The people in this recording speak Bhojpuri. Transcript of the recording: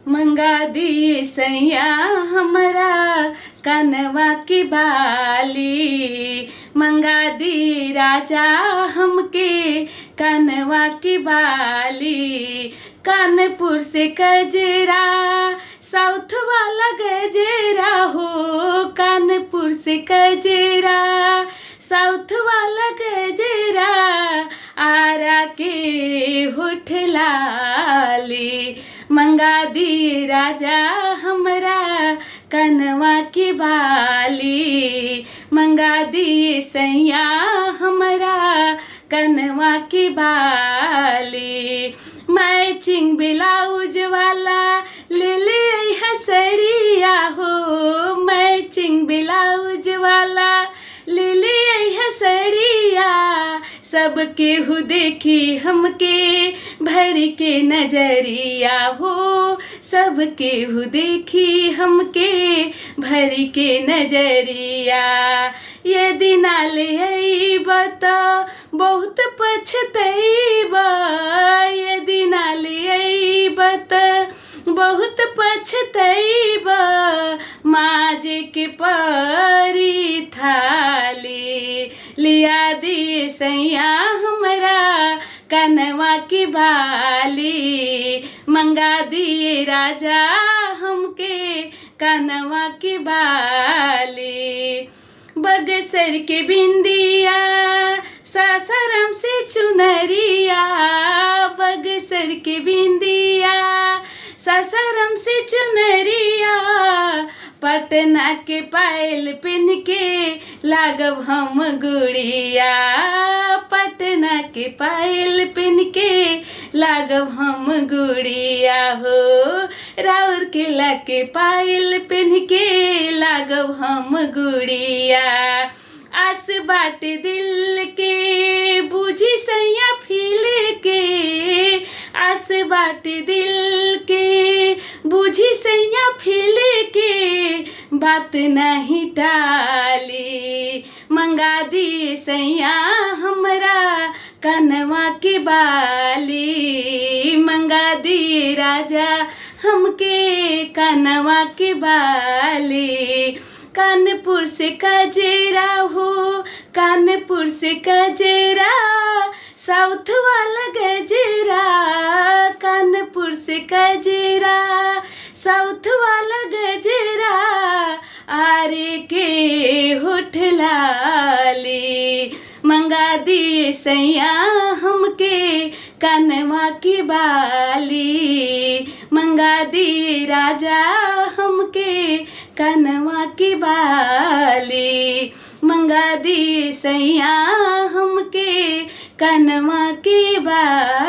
मंगा दी सैया हमरा कनवा की बाली। मंगा दी राजा हमके कनवा की बाली। कानपुर से गजरा साउथ वाला गजरा हो। कानपुर से गजरा साउथ वाला गजरा। आरा के होठ लाली। मंगा दी राजा हमरा कनवा की बाली। मंगा दी सैया हमरा कनवा की बाली। मैचिंग ब्लाउज वाला ले ले हसड़िया हो। मैचिंग ब्लाउज वाला ले ले हसड़िया। सबके हु देखी हमके भर के नजरिया हो। सबके हु देखी हमके भर के नजरिया। यदि ना ले अइबा त बहुत पछतइबा। यदि ना ले अइबा त बहुत पछतइबा। माजे के परी थाली। लिया दी सैया हमरा कनवा की बाली। मंगा दी राजा हमके कनवा की बाली। बगसर के बिंदिया सासाराम से चुनरिया। बगसर के बिंदिया सासाराम से चुनरिया। पटना के पायल पिन के लागब हम गुड़िया। पटना के पायल पिन के लागब हम गुड़िया हो। राउरकेला के पायल पिन के लागब हम गुड़िया। आस बाट दिल के बुझी सैया फील के। आस बाट दिल के बुझी सैया फील के। बात नहीं टाली। मंगा दी सैया हमरा कनवा की बाली। मंगा दी राजा हमके कनवा की बाली। कानपुर से गजरा हो। कानपुर से गजरा साउथ वाला गजरा। कानपुर से गजरा साउथ वाला गजरा। आरे के होठ लाली। मंगा दी सैया हमके कनवा की बाली। मंगा दी राजा हमके कनवा की बाली। मंगा दी सैया हमके कनवा की बाली।